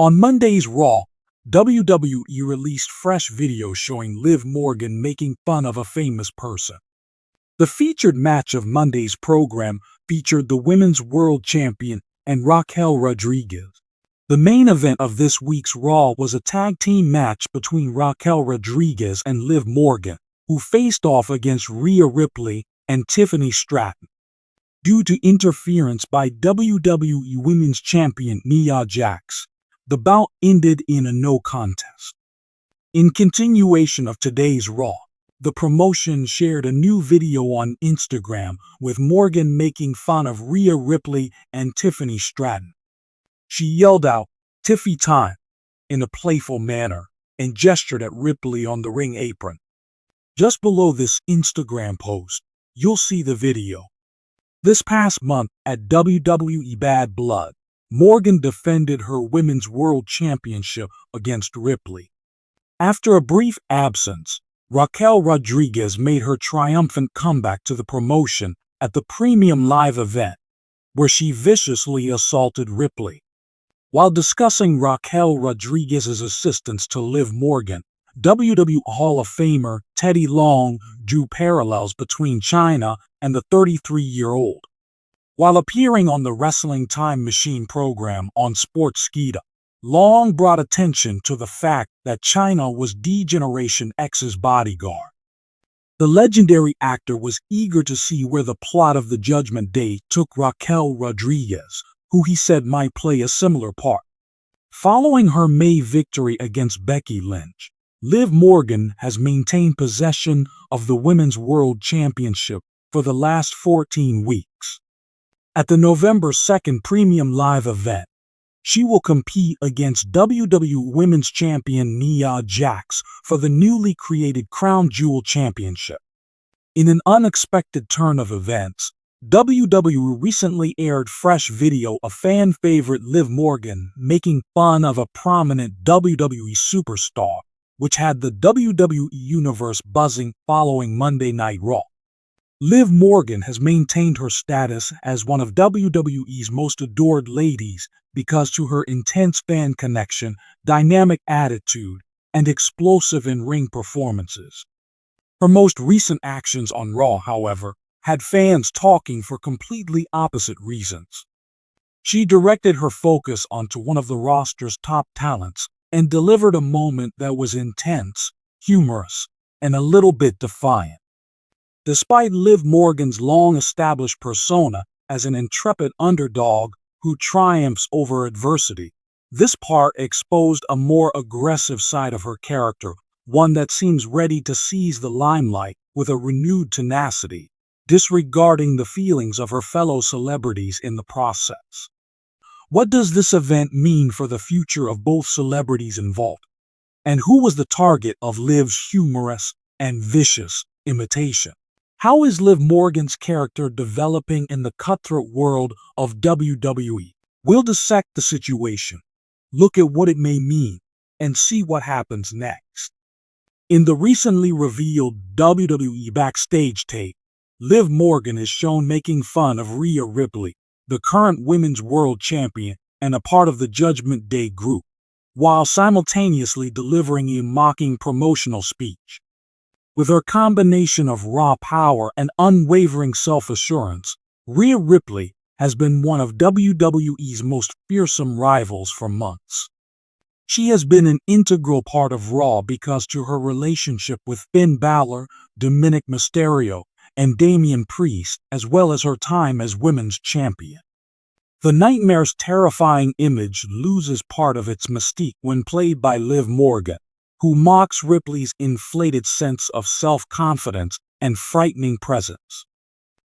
On Monday's Raw, WWE released fresh video showing Liv Morgan making fun of a famous person. The featured match of Monday's program featured the Women's World Champion and Raquel Rodriguez. The main event of this week's Raw was a tag team match between Raquel Rodriguez and Liv Morgan, who faced off against Rhea Ripley and Tiffany Stratton. Due to interference by WWE Women's Champion Nia Jax, the bout ended in a no contest. In continuation of today's Raw, the promotion shared a new video on Instagram with Morgan making fun of Rhea Ripley and Tiffany Stratton. She yelled out, "Tiffy time," in a playful manner and gestured at Ripley on the ring apron. Just below this Instagram post, you'll see the video. This past month at WWE Bad Blood, Morgan defended her Women's World Championship against Ripley. After a brief absence, Raquel Rodriguez made her triumphant comeback to the promotion at the Premium Live event, where she viciously assaulted Ripley. While discussing Raquel Rodriguez's assistance to Liv Morgan, WWE Hall of Famer Teddy Long drew parallels between Chyna and the 33-year-old. While appearing on the Wrestling Time Machine program on Sportskeeda, Long brought attention to the fact that Chyna was D-Generation X's bodyguard. The legendary actor was eager to see where the plot of the Judgment Day took Raquel Rodriguez, who he said might play a similar part. Following her May victory against Becky Lynch, Liv Morgan has maintained possession of the Women's World Championship for the last 14 weeks. At the November 2nd Premium Live event, she will compete against WWE Women's Champion Nia Jax for the newly created Crown Jewel Championship. In an unexpected turn of events, WWE recently aired fresh video of fan favorite Liv Morgan making fun of a prominent WWE superstar, which had the WWE Universe buzzing following Monday Night Raw. Liv Morgan has maintained her status as one of WWE's most adored ladies because to her intense fan connection, dynamic attitude, and explosive in-ring performances. Her most recent actions on Raw, however, had fans talking for completely opposite reasons. She directed her focus onto one of the roster's top talents and delivered a moment that was intense, humorous, and a little bit defiant. Despite Liv Morgan's long-established persona as an intrepid underdog who triumphs over adversity, this part exposed a more aggressive side of her character, one that seems ready to seize the limelight with a renewed tenacity, disregarding the feelings of her fellow celebrities in the process. What does this event mean for the future of both celebrities involved? And who was the target of Liv's humorous and vicious imitation? How is Liv Morgan's character developing in the cutthroat world of WWE? We'll dissect the situation, look at what it may mean, and see what happens next. In the recently revealed WWE backstage tape, Liv Morgan is shown making fun of Rhea Ripley, the current Women's World Champion and a part of the Judgment Day group, while simultaneously delivering a mocking promotional speech. With her combination of raw power and unwavering self-assurance, Rhea Ripley has been one of WWE's most fearsome rivals for months. She has been an integral part of Raw because to her relationship with Finn Balor, Dominic Mysterio, and Damian Priest, as well as her time as Women's Champion. The nightmare's terrifying image loses part of its mystique when played by Liv Morgan, who mocks Ripley's inflated sense of self-confidence and frightening presence.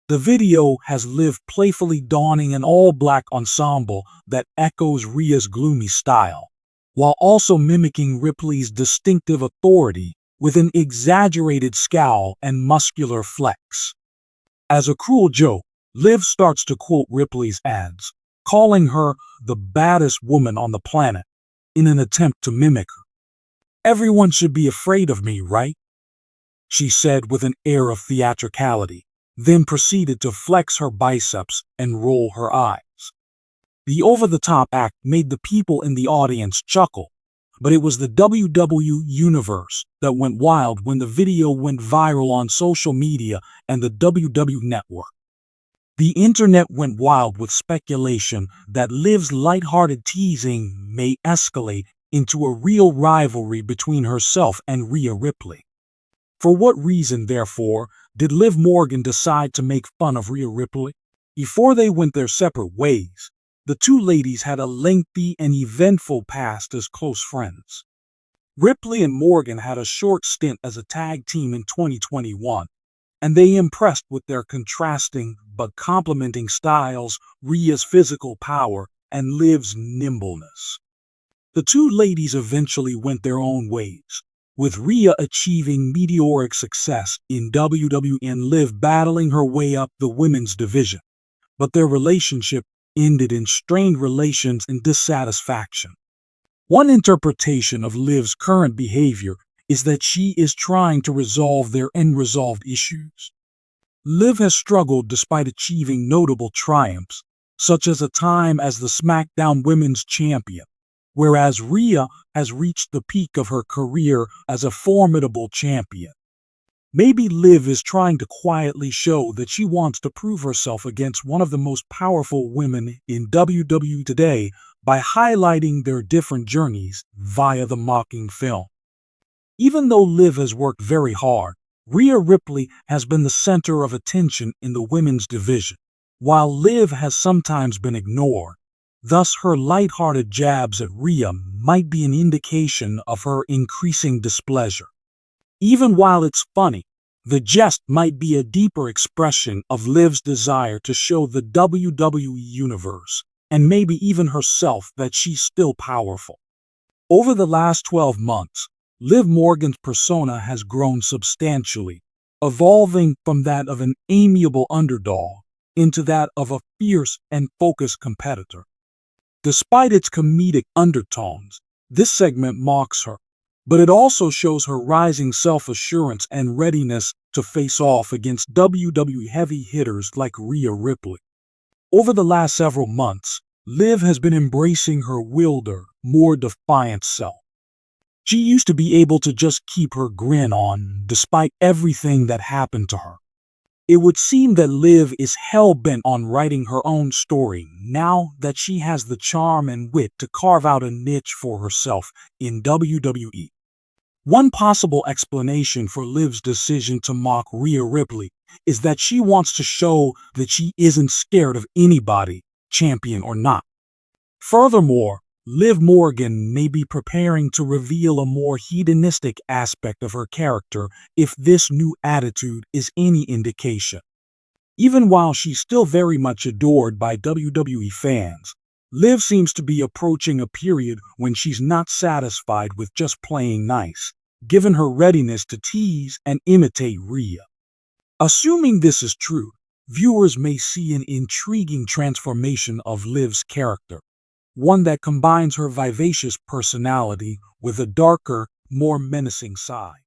The video has Liv playfully donning an all-black ensemble that echoes Rhea's gloomy style, while also mimicking Ripley's distinctive authority with an exaggerated scowl and muscular flex. As a cruel joke, Liv starts to quote Ripley's ads, calling her the baddest woman on the planet in an attempt to mimic her. "Everyone should be afraid of me, right?" she said with an air of theatricality, then proceeded to flex her biceps and roll her eyes. The over-the-top act made the people in the audience chuckle, but it was the WWE Universe that went wild when the video went viral on social media and the WWE Network. The internet went wild with speculation that Liv's lighthearted teasing may escalate into a real rivalry between herself and Rhea Ripley. For what reason, therefore, did Liv Morgan decide to make fun of Rhea Ripley? Before they went their separate ways, the two ladies had a lengthy and eventful past as close friends. Ripley and Morgan had a short stint as a tag team in 2021, and they impressed with their contrasting but complementing styles, Rhea's physical power and Liv's nimbleness. The two ladies eventually went their own ways, with Rhea achieving meteoric success in WWE and Liv battling her way up the women's division, but their relationship ended in strained relations and dissatisfaction. One interpretation of Liv's current behavior is that she is trying to resolve their unresolved issues. Liv has struggled despite achieving notable triumphs, such as a time as the SmackDown Women's Champion, whereas Rhea has reached the peak of her career as a formidable champion. Maybe Liv is trying to quietly show that she wants to prove herself against one of the most powerful women in WWE today by highlighting their different journeys via the mocking film. Even though Liv has worked very hard, Rhea Ripley has been the center of attention in the women's division, while Liv has sometimes been ignored. Thus, her lighthearted jabs at Rhea might be an indication of her increasing displeasure. Even while it's funny, the jest might be a deeper expression of Liv's desire to show the WWE Universe, and maybe even herself, that she's still powerful. Over the last 12 months, Liv Morgan's persona has grown substantially, evolving from that of an amiable underdog into that of a fierce and focused competitor. Despite its comedic undertones, this segment mocks her, but it also shows her rising self-assurance and readiness to face off against WWE heavy hitters like Rhea Ripley. Over the last several months, Liv has been embracing her wilder, more defiant self. She used to be able to just keep her grin on despite everything that happened to her. It would seem that Liv is hell-bent on writing her own story now that she has the charm and wit to carve out a niche for herself in WWE. One possible explanation for Liv's decision to mock Rhea Ripley is that she wants to show that she isn't scared of anybody, champion or not. Furthermore, Liv Morgan may be preparing to reveal a more hedonistic aspect of her character if this new attitude is any indication. Even while she's still very much adored by WWE fans, Liv seems to be approaching a period when she's not satisfied with just playing nice, given her readiness to tease and imitate Rhea. Assuming this is true, viewers may see an intriguing transformation of Liv's character, one that combines her vivacious personality with a darker, more menacing side.